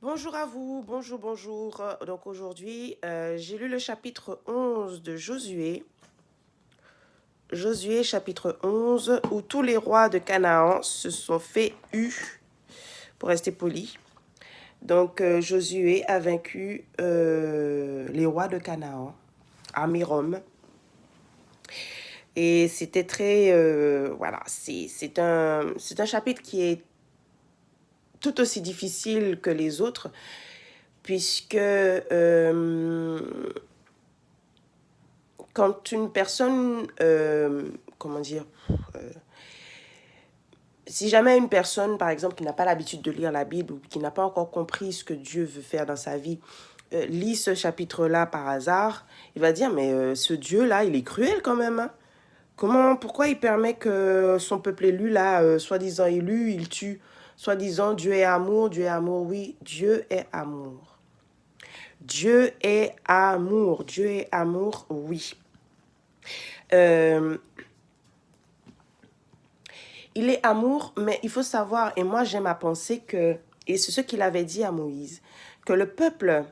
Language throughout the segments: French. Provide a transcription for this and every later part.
Bonjour à vous, bonjour, bonjour. Donc aujourd'hui, j'ai lu le chapitre 11 de Josué. Josué chapitre 11, où tous les rois de Canaan se sont fait pour rester poli. Donc Josué a vaincu les rois de Canaan à Mérom. Et c'était très... voilà, c'est un chapitre qui est tout aussi difficile que les autres, puisque quand une personne, comment dire, euh, si jamais une personne, par exemple, qui n'a pas l'habitude de lire la Bible ou qui n'a pas encore compris ce que Dieu veut faire dans sa vie, lit ce chapitre-là par hasard, il va dire, mais ce Dieu-là, il est cruel quand même, hein. Pourquoi il permet que son peuple élu, là, soi-disant élu, il tue? Soi-disant, Dieu est amour, oui, Dieu est amour. Dieu est amour, Dieu est amour, oui. Euh, Il est amour, mais il faut savoir, et moi j'aime à penser que, et c'est ce qu'il avait dit à Moïse, que les peuples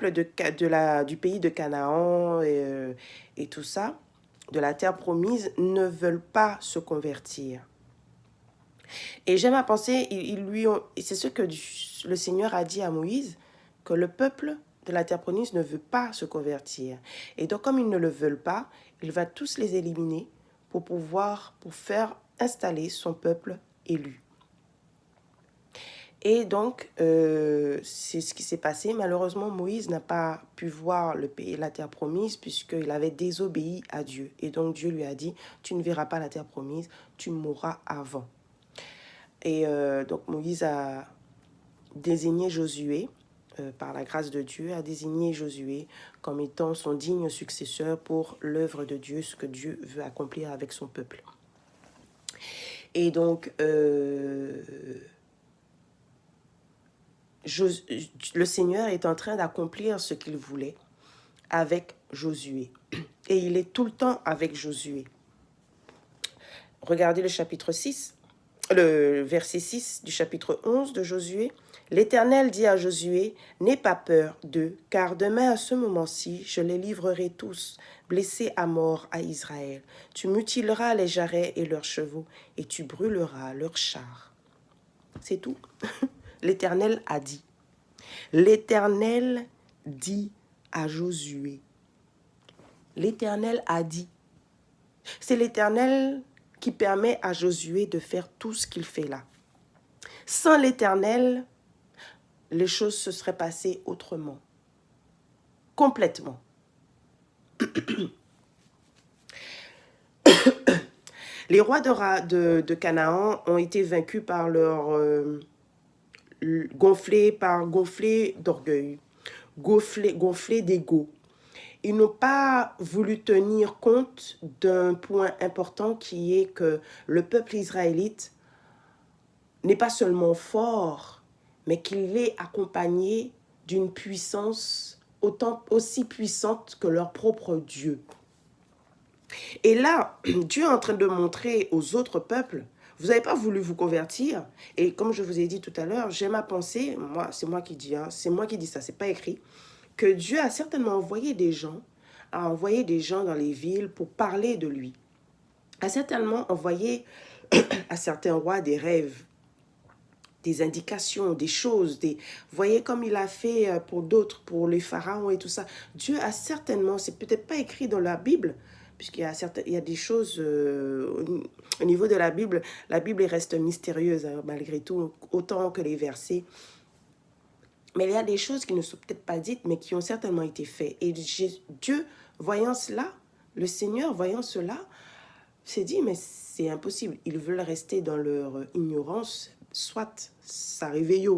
du pays de Canaan et tout ça, de la terre promise, ne veulent pas se convertir. Et j'aime à penser, c'est ce que le Seigneur a dit à Moïse, que le peuple de la terre promise ne veut pas se convertir. Et donc comme ils ne le veulent pas, il va tous les éliminer pour faire installer son peuple élu. Et donc, c'est ce qui s'est passé. Malheureusement, Moïse n'a pas pu voir le pays, la terre promise, puisqu'il avait désobéi à Dieu. Et donc, Dieu lui a dit, tu ne verras pas la terre promise, tu mourras avant. Et donc, Moïse a désigné Josué, par la grâce de Dieu, a désigné Josué comme étant son digne successeur pour l'œuvre de Dieu, ce que Dieu veut accomplir avec son peuple. Et donc, le Seigneur est en train d'accomplir ce qu'il voulait avec Josué. Et il est tout le temps avec Josué. Regardez le chapitre 6, le verset 6 du chapitre 11 de Josué. L'Éternel dit à Josué, n'aie pas peur d'eux, car demain à ce moment-ci, je les livrerai tous, blessés à mort à Israël. Tu mutileras les jarrets et leurs chevaux, et tu brûleras leurs chars. C'est tout. L'Éternel a dit. L'Éternel dit à Josué. L'Éternel a dit. C'est l'Éternel qui permet à Josué de faire tout ce qu'il fait là. Sans l'Éternel, les choses se seraient passées autrement. Complètement. Les rois de Canaan ont été vaincus par gonflés d'orgueil, gonflés d'ego. Ils n'ont pas voulu tenir compte d'un point important qui est que le peuple israélite n'est pas seulement fort, mais qu'il est accompagné d'une puissance aussi puissante que leur propre Dieu. Et là, Dieu est en train de montrer aux autres peuples, vous n'avez pas voulu vous convertir. Et comme je vous ai dit tout à l'heure, j'aime à penser, c'est moi qui dis, hein, c'est moi qui dis ça, c'est pas écrit, que Dieu a certainement envoyé des gens, dans les villes pour parler de lui. A certainement envoyé à certains rois des rêves, des indications, des choses, voyez comme il a fait pour d'autres, pour les pharaons et tout ça. Dieu a certainement, c'est peut-être pas écrit dans la Bible, puisqu'il y a, il y a des choses au niveau de la Bible reste mystérieuse hein, malgré tout, autant que les versets. Mais il y a des choses qui ne sont peut-être pas dites, mais qui ont certainement été faites. Et Dieu, voyant cela, le Seigneur, voyant cela, s'est dit, mais c'est impossible. Ils veulent rester dans leur ignorance. Soit ça réveille.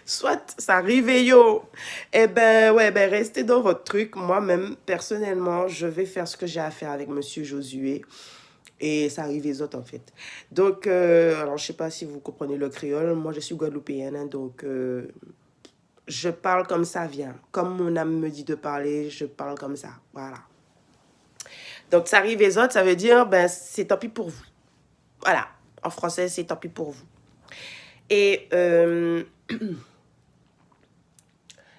Soit ça réveille. Eh ben, ouais, ben, restez dans votre truc. Moi-même, personnellement, je vais faire ce que j'ai à faire avec Monsieur Josué. Et ça arrive les autres, en fait. Donc, alors, je sais pas si vous comprenez le créole. Moi, je suis guadeloupéenne, hein, donc je parle comme ça vient. Comme mon âme me dit de parler, je parle comme ça. Voilà. Donc, ça arrive les autres, ça veut dire, ben, c'est tant pis pour vous. Voilà. En français, c'est tant pis pour vous. Et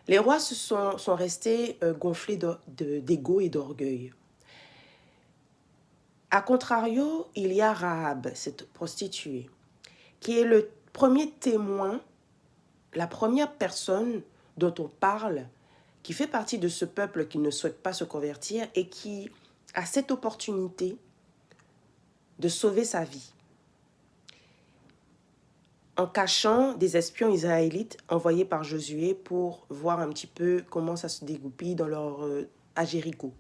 les rois sont restés gonflés d'ego et d'orgueil. A contrario, il y a Rahab, cette prostituée, qui est le premier témoin, la première personne dont on parle, qui fait partie de ce peuple qui ne souhaite pas se convertir et qui a cette opportunité de sauver sa vie en cachant des espions israélites envoyés par Josué pour voir un petit peu comment ça se dégoupille dans à Jéricho.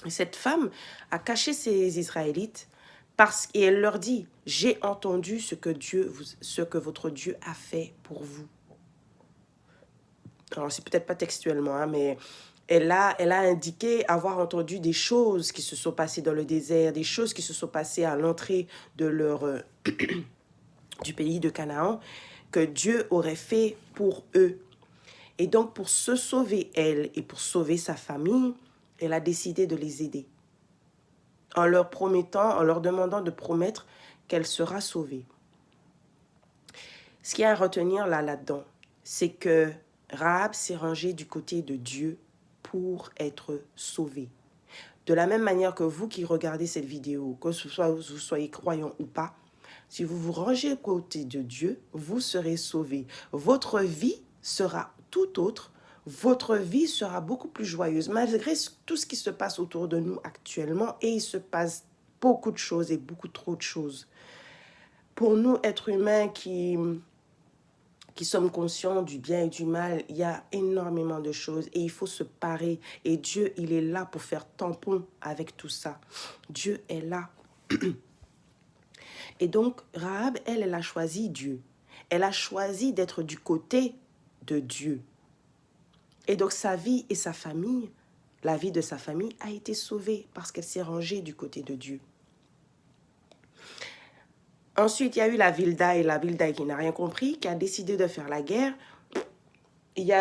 Et cette femme a caché ces Israélites et elle leur dit, j'ai entendu ce que votre Dieu a fait pour vous. Alors, c'est peut-être pas textuellement, hein, mais elle a indiqué avoir entendu des choses qui se sont passées dans le désert, des choses qui se sont passées à l'entrée de du pays de Canaan, que Dieu aurait fait pour eux. Et donc, pour se sauver, elle, et pour sauver sa famille, elle a décidé de les aider. En leur promettant, en leur demandant de promettre qu'elle sera sauvée. Ce qu'il y a à retenir là-dedans, c'est que Rahab s'est rangée du côté de Dieu pour être sauvée. De la même manière que vous qui regardez cette vidéo, que vous soyez croyant ou pas, si vous vous rangez du côté de Dieu, vous serez sauvés. Votre vie sera tout autre. Votre vie sera beaucoup plus joyeuse, malgré tout ce qui se passe autour de nous actuellement. Et il se passe beaucoup de choses et beaucoup trop de choses. Pour nous, êtres humains qui sommes conscients du bien et du mal, il y a énormément de choses et il faut se parer. Et Dieu, il est là pour faire tampon avec tout ça. Dieu est là. Et donc, Rahab, elle a choisi Dieu. Elle a choisi d'être du côté de Dieu. Et donc, sa vie et sa famille, la vie de sa famille a été sauvée parce qu'elle s'est rangée du côté de Dieu. Ensuite, il y a eu la Vildaï, qui n'a rien compris, qui a décidé de faire la guerre. Ils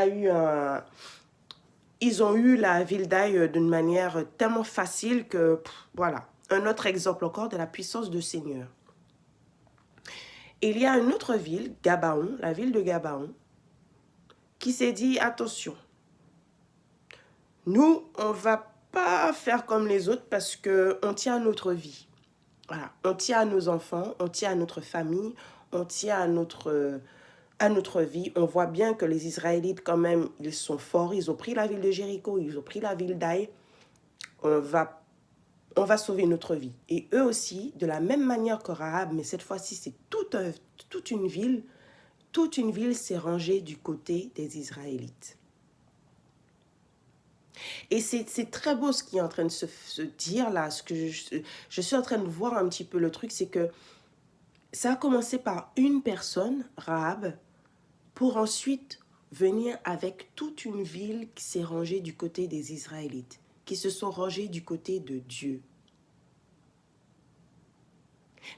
ont eu la Vildaï d'une manière tellement facile que, voilà, un autre exemple encore de la puissance du Seigneur. Il y a une autre ville, Gabaon, la ville de Gabaon, qui s'est dit, attention, nous, on ne va pas faire comme les autres parce qu'on tient à notre vie. Voilà, on tient à nos enfants, on tient à notre famille, on tient à notre vie. On voit bien que les Israélites, quand même, ils sont forts. Ils ont pris la ville de Jéricho, ils ont pris la ville d'Aï. On va sauver notre vie. Et eux aussi, de la même manière que Rahab, mais cette fois-ci, c'est toute une ville s'est rangée du côté des Israélites. Et c'est très beau ce qui est en train de se dire là. Ce que je suis en train de voir un petit peu le truc, c'est que ça a commencé par une personne, Rahab, pour ensuite venir avec toute une ville qui s'est rangée du côté des Israélites, qui se sont rangés du côté de Dieu.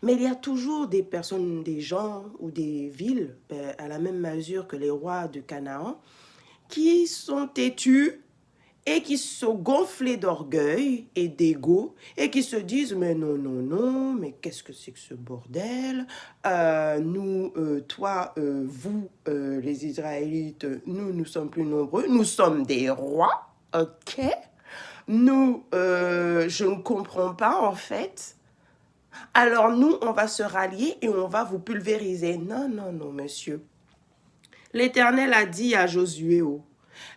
Mais il y a toujours des personnes, des gens ou des villes, à la même mesure que les rois de Canaan, qui sont têtus et qui sont gonflés d'orgueil et d'ego et qui se disent « mais non, non, non, mais qu'est-ce que c'est que ce bordel nous, toi, vous, les Israélites, nous sommes plus nombreux, nous sommes des rois, ok? Nous, je ne comprends pas en fait. Alors nous, on va se rallier et on va vous pulvériser. » Non, non, non, monsieur. L'Éternel a dit à Josué,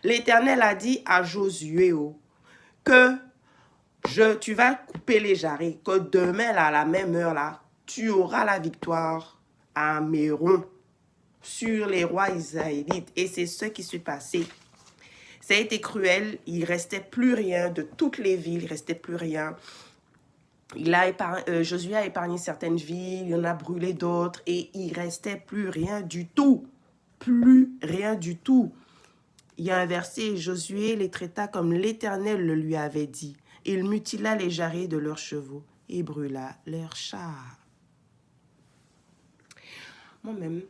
l'Éternel a dit à Josué que tu vas couper les jarrets, que demain, là, à la même heure, là, tu auras la victoire à Méron sur les rois israélites. Et c'est ce qui s'est passé. Ça a été cruel. Il ne restait plus rien de toutes les villes. Il ne restait plus rien. Josué a épargné certaines villes. Il en a brûlé d'autres. Et il ne restait plus rien du tout. Plus rien du tout. Il y a un verset, Josué les traita comme l'Éternel le lui avait dit. Il mutila les jarrets de leurs chevaux et brûla leurs chars. Moi-même.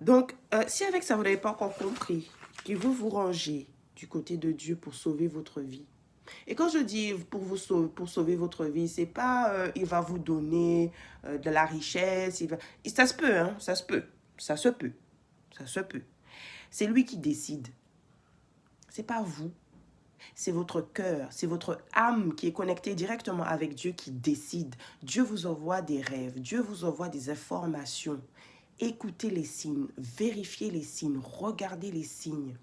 Donc, si avec ça, vous n'avez pas encore compris qu'il veut vous ranger du côté de Dieu pour sauver votre vie. Et quand je dis pour sauver votre vie, c'est pas il va vous donner de la richesse. Ça se peut, hein, ça se peut. Ça se peut. Ça se peut. C'est lui qui décide. C'est pas vous. C'est votre cœur, c'est votre âme qui est connectée directement avec Dieu qui décide. Dieu vous envoie des rêves, Dieu vous envoie des informations. Écoutez les signes, vérifiez les signes, regardez les signes.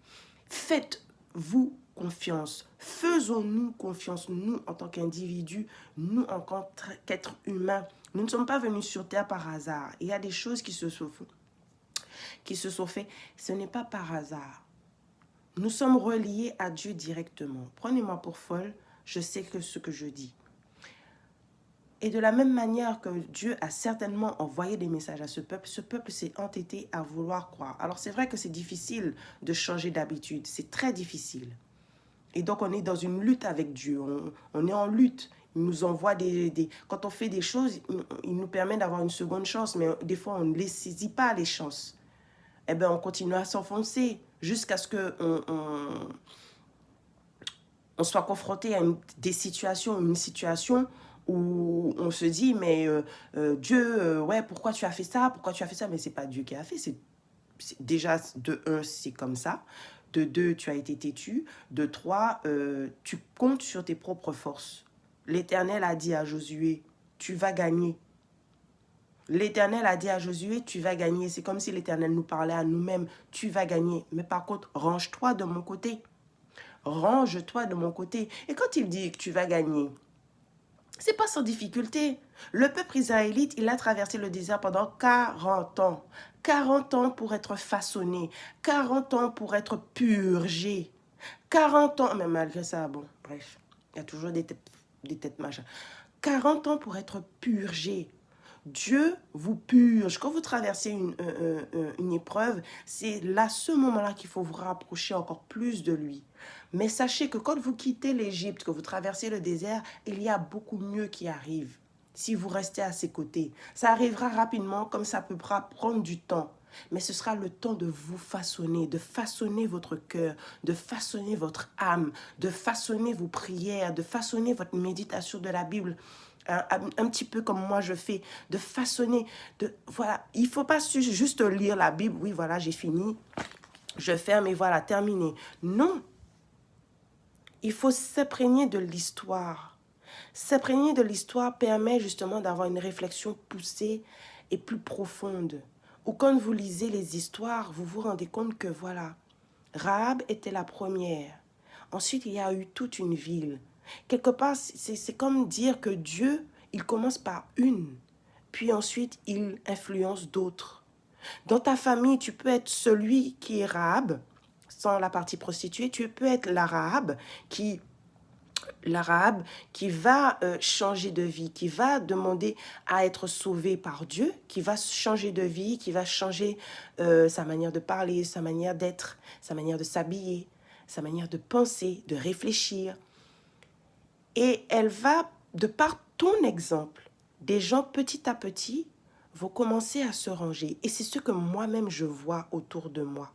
Faites-vous confiance. Faisons-nous confiance, nous en tant qu'individus, nous en tant qu'êtres humains. Nous ne sommes pas venus sur terre par hasard. Il y a des choses qui se sont faites. Ce n'est pas par hasard. Nous sommes reliés à Dieu directement. Prenez-moi pour folle, je sais que ce que je dis. Et de la même manière que Dieu a certainement envoyé des messages à ce peuple s'est entêté à vouloir croire. Alors c'est vrai que c'est difficile de changer d'habitude, c'est très difficile. Et donc on est dans une lutte avec Dieu, on est en lutte. Il nous envoie quand on fait des choses, il nous permet d'avoir une seconde chance, mais des fois on ne les saisit pas les chances. Eh bien on continue à s'enfoncer jusqu'à ce qu'on on soit confronté à une situation où on se dit, mais Dieu, ouais, pourquoi tu as fait ça? Pourquoi tu as fait ça? Mais c'est pas Dieu qui a fait. Déjà, de un, c'est comme ça. De deux, tu as été têtu. De trois, tu comptes sur tes propres forces. L'Éternel a dit à Josué, tu vas gagner. L'Éternel a dit à Josué, tu vas gagner. C'est comme si l'Éternel nous parlait à nous-mêmes, tu vas gagner. Mais par contre, range-toi de mon côté. Range-toi de mon côté. Et quand il dit que tu vas gagner, c'est pas sans difficulté. Le peuple israélite, il a traversé le désert pendant 40 ans. 40 ans pour être façonné. 40 ans pour être purgé. 40 ans, mais malgré ça, bon, bref, il y a toujours des têtes machin. 40 ans pour être purgé. Dieu vous purge. Quand vous traversez une épreuve, c'est là, ce moment-là qu'il faut vous rapprocher encore plus de lui. Mais sachez que quand vous quittez l'Égypte, que vous traversez le désert, il y a beaucoup mieux qui arrive si vous restez à ses côtés. Ça arrivera rapidement, comme ça peut prendre du temps. Mais ce sera le temps de vous façonner, de façonner votre cœur, de façonner votre âme, de façonner vos prières, de façonner votre méditation de la Bible. Un petit peu comme moi je fais, de façonner, voilà, il ne faut pas juste lire la Bible, oui voilà j'ai fini, je ferme et voilà, terminé. Non, il faut s'imprégner de l'histoire. S'imprégner de l'histoire permet justement d'avoir une réflexion poussée et plus profonde. Ou quand vous lisez les histoires, vous vous rendez compte que voilà, Rahab était la première. Ensuite, il y a eu toute une ville. Quelque part, c'est comme dire que Dieu, il commence par une, puis ensuite, il influence d'autres. Dans ta famille, tu peux être celui qui est Rahab, sans la partie prostituée. Tu peux être la Rahab qui va changer de vie, qui va demander à être sauvé par Dieu, qui va changer de vie, qui va changer sa manière de parler, sa manière d'être, sa manière de s'habiller, sa manière de penser, de réfléchir. Et elle va, de par ton exemple, des gens petit à petit vont commencer à se ranger. Et c'est ce que moi-même je vois autour de moi.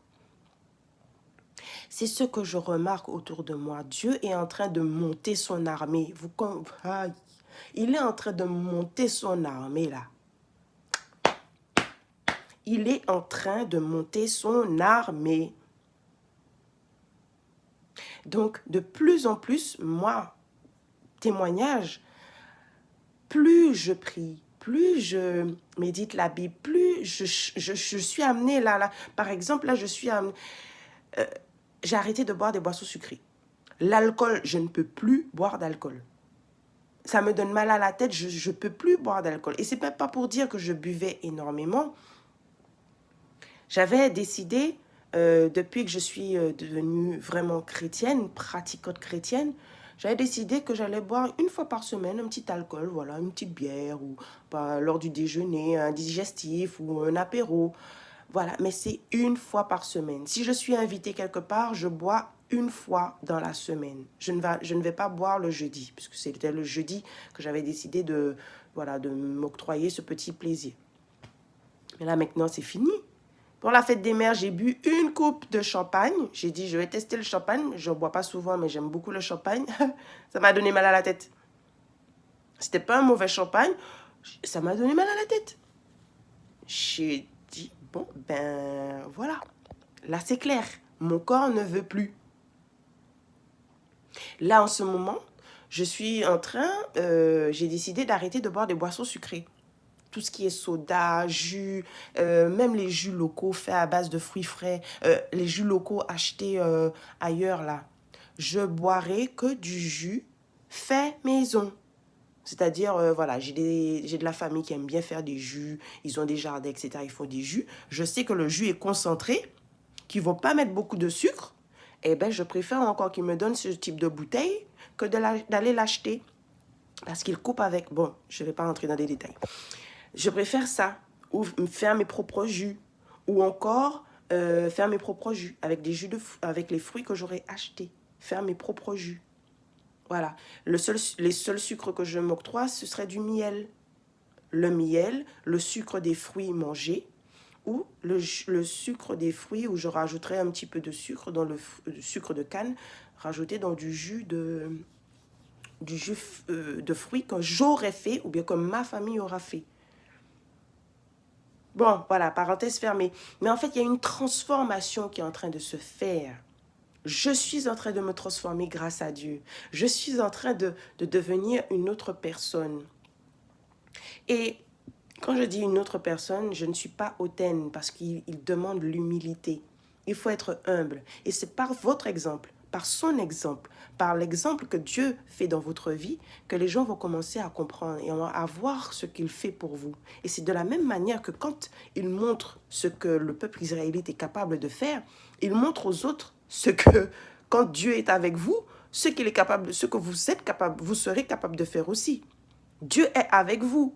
C'est ce que je remarque autour de moi. Dieu est en train de monter son armée. Il est en train de monter son armée là. Il est en train de monter son armée. Donc, de plus en plus, moi, témoignage, plus je prie, plus je médite la Bible, plus je suis amenée là. Par exemple, là, je suis amenée... j'ai arrêté de boire des boissons sucrées. L'alcool, je ne peux plus boire d'alcool. Ça me donne mal à la tête, je ne peux plus boire d'alcool. Et ce n'est même pas pour dire que je buvais énormément. J'avais décidé, depuis que je suis devenue vraiment chrétienne, pratiquante chrétienne, j'avais décidé que j'allais boire une fois par semaine un petit alcool, voilà, une petite bière, ou lors du déjeuner, un digestif ou un apéro. Voilà, mais c'est une fois par semaine. Si je suis invitée quelque part, je bois une fois dans la semaine. Je ne vais pas boire le jeudi, puisque c'était le jeudi que j'avais décidé de m'octroyer ce petit plaisir. Mais là, maintenant, c'est fini. Pour la fête des mères, j'ai bu une coupe de champagne. J'ai dit, je vais tester le champagne. Je ne bois pas souvent, mais j'aime beaucoup le champagne. Ça m'a donné mal à la tête. C'était pas un mauvais champagne. Ça m'a donné mal à la tête. J'ai dit, Bon, ben voilà. Là, c'est clair. Mon corps ne veut plus. Là, en ce moment, je suis en train, j'ai décidé d'arrêter de boire des boissons sucrées. Tout ce qui est soda, jus, même les jus locaux faits à base de fruits frais, les jus locaux achetés ailleurs, là. Je boirai que du jus fait maison. C'est-à-dire, voilà, j'ai de la famille qui aime bien faire des jus, ils ont des jardins, etc. Ils font des jus. Je sais que le jus est concentré, qu'ils ne vont pas mettre beaucoup de sucre. Eh bien, je préfère encore qu'ils me donnent ce type de bouteille que d'aller l'acheter. Parce qu'ils coupent avec... Bon, je ne vais pas rentrer dans des détails. Je préfère ça, ou faire mes propres jus, ou encore faire mes propres jus avec des jus avec les fruits que j'aurais achetés. Faire mes propres jus. Voilà. Les seuls sucres que je m'octroie, ce serait du miel. Le miel, le sucre des fruits mangés, ou le sucre des fruits où je rajouterais un petit peu de sucre dans le sucre de canne, rajouté dans du jus de fruits que j'aurais fait ou bien que ma famille aura fait. Bon, voilà, parenthèse fermée. Mais en fait, il y a une transformation qui est en train de se faire. Je suis en train de me transformer grâce à Dieu. Je suis en train de devenir une autre personne. Et quand je dis une autre personne, je ne suis pas hautaine parce qu'il demande l'humilité. Il faut être humble. Et c'est par votre exemple, par son exemple, par l'exemple que Dieu fait dans votre vie, que les gens vont commencer à comprendre et à voir ce qu'il fait pour vous. Et c'est de la même manière que quand il montre ce que le peuple israélite est capable de faire, il montre aux autres ce que, quand Dieu est avec vous, ce qu'il est capable, ce que vous êtes capable, vous serez capable de faire aussi. Dieu est avec vous.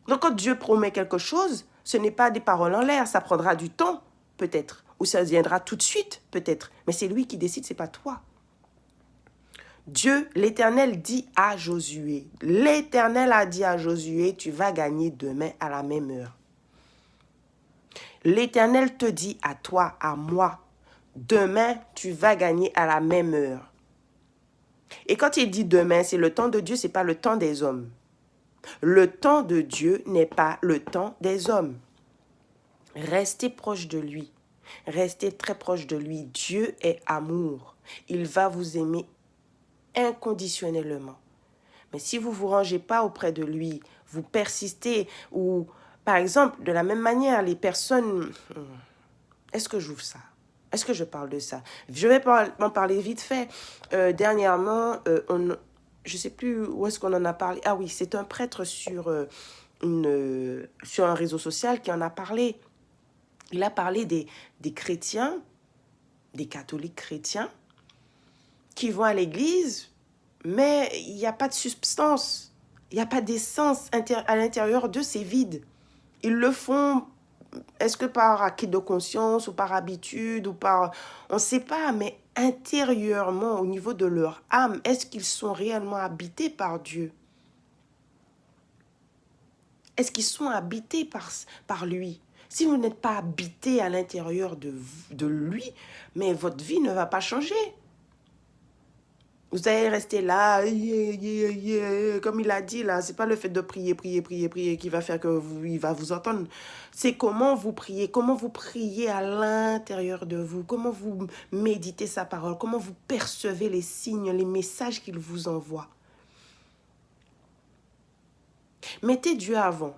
Donc, quand Dieu promet quelque chose, ce n'est pas des paroles en l'air, ça prendra du temps, peut-être, ou ça viendra tout de suite, peut-être. Mais c'est lui qui décide, c'est pas toi. Dieu, l'Éternel dit à Josué, l'Éternel a dit à Josué, tu vas gagner demain à la même heure. L'Éternel te dit à toi, à moi, demain, tu vas gagner à la même heure. Et quand il dit demain, c'est le temps de Dieu, c'est pas le temps des hommes. Le temps de Dieu n'est pas le temps des hommes. Restez proche de lui. Restez très proche de lui. Dieu est amour. Il va vous aimer inconditionnellement. Mais si vous ne vous rangez pas auprès de lui, vous persistez, ou par exemple, de la même manière, les personnes... Est-ce que j'ouvre ça? Est-ce que je parle de ça? Je vais en parler vite fait. Dernièrement, je ne sais plus où est-ce qu'on en a parlé. Ah oui, c'est un prêtre sur un réseau social qui en a parlé. Il a parlé des chrétiens, des catholiques chrétiens, qui vont à l'église, mais il n'y a pas de substance, il n'y a pas d'essence à l'intérieur d'eux, c'est vide. Ils le font, est-ce que par acquis de conscience ou par habitude ou par... On ne sait pas, mais intérieurement, au niveau de leur âme, est-ce qu'ils sont réellement habités par Dieu? Est-ce qu'ils sont habités par lui? Si vous n'êtes pas habité à l'intérieur de lui, mais votre vie ne va pas changer. Vous allez rester là, comme il a dit là, c'est pas le fait de prier qui va faire que il va vous entendre. C'est comment vous priez à l'intérieur de vous, comment vous méditez sa parole, comment vous percevez les signes, les messages qu'il vous envoie. Mettez Dieu avant.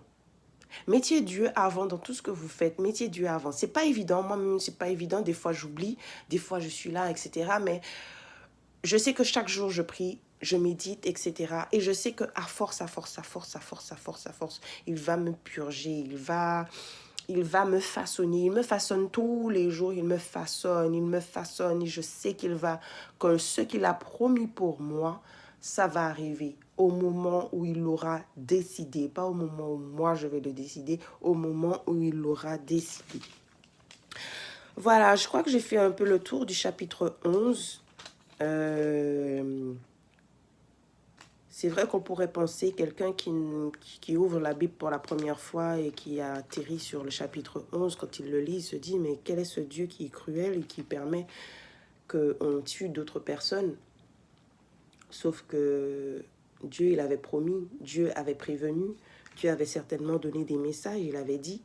Mettez Dieu avant dans tout ce que vous faites. Mettez Dieu avant. C'est pas évident. Moi-même, c'est pas évident. Des fois, j'oublie. Des fois, je suis là, etc. Mais je sais que chaque jour, je prie, je médite, etc. Et je sais qu'à force, il va me purger. Il va me façonner. Il me façonne tous les jours. Il me façonne. Et je sais que ce qu'il a promis pour moi, ça va arriver au moment où il l'aura décidé. Pas au moment où moi je vais le décider, au moment où il l'aura décidé. Voilà, je crois que j'ai fait un peu le tour du chapitre 11. C'est vrai qu'on pourrait penser quelqu'un qui ouvre la Bible pour la première fois et qui a atterri sur le chapitre 11, quand il le lit, il se dit, mais quel est ce Dieu qui est cruel et qui permet qu'on tue d'autres personnes? Sauf que Dieu, il avait promis, Dieu avait prévenu, Dieu avait certainement donné des messages, il avait dit,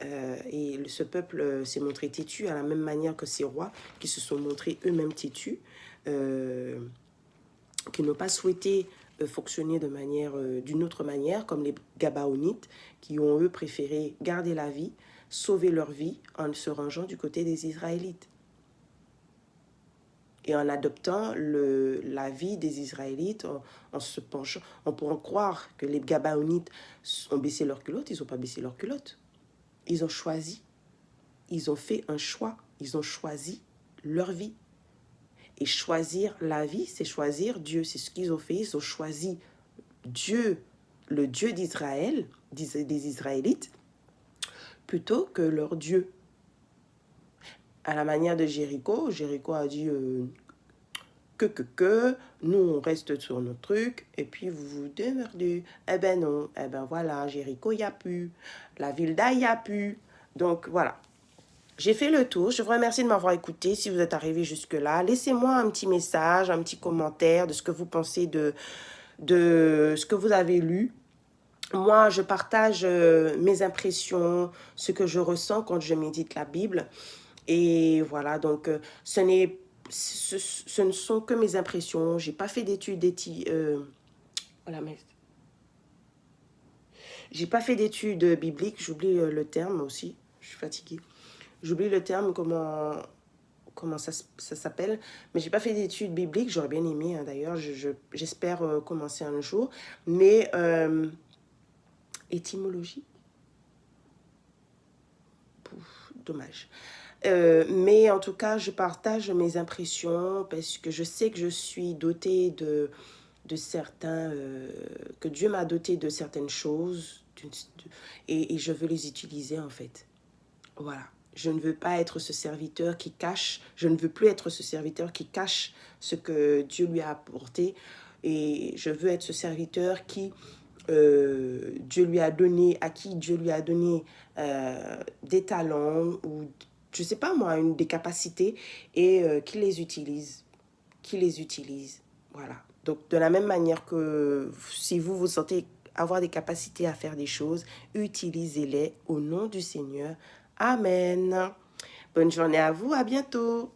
Et ce peuple s'est montré têtu à la même manière que ces rois qui se sont montrés eux-mêmes têtus, qui n'ont pas souhaité fonctionner d'une autre manière, comme les Gabaonites, qui ont eux préféré garder la vie, sauver leur vie en se rangeant du côté des Israélites. Et en adoptant la vie des Israélites, en se penchant, on pourrait croire que les Gabaonites ont baissé leur culotte, ils n'ont pas baissé leur culotte. Ils ont choisi, ils ont fait un choix, ils ont choisi leur vie. Et choisir la vie, c'est choisir Dieu. C'est ce qu'ils ont fait. Ils ont choisi Dieu, le Dieu d'Israël, des Israélites, plutôt que leur Dieu. À la manière de Jéricho, Jéricho a dit nous on reste sur nos trucs et puis vous vous démerdez. Eh ben non, eh ben voilà, Jéricho, il n'y a plus. La ville d'Aï, il n'y a plus. Donc voilà. J'ai fait le tour. Je vous remercie de m'avoir écouté. Si vous êtes arrivé jusque-là, laissez-moi un petit message, un petit commentaire de ce que vous pensez de ce que vous avez lu. Moi, je partage mes impressions, ce que je ressens quand je médite la Bible. Et voilà, donc ce ne sont que mes impressions. J'ai pas fait d'études j'ai pas fait d'études bibliques. J'oublie le terme aussi. Je suis fatiguée. J'oublie le terme, comment ça s'appelle. Mais j'ai pas fait d'études bibliques. J'aurais bien aimé, hein, d'ailleurs. J'espère commencer un jour. Mais étymologie, dommage. Mais en tout cas, je partage mes impressions parce que je sais que je suis dotée de certains... que Dieu m'a dotée de certaines choses et je veux les utiliser en fait. Voilà. Je ne veux pas être ce serviteur qui cache, je ne veux plus être ce serviteur qui cache ce que Dieu lui a apporté. Et je veux être ce serviteur qui... Dieu lui a donné, à qui Dieu lui a donné des talents ou je sais pas moi, des capacités et qui les utilise. Voilà. Donc de la même manière que si vous vous sentez avoir des capacités à faire des choses, utilisez-les au nom du Seigneur. Amen. Bonne journée à vous, à bientôt.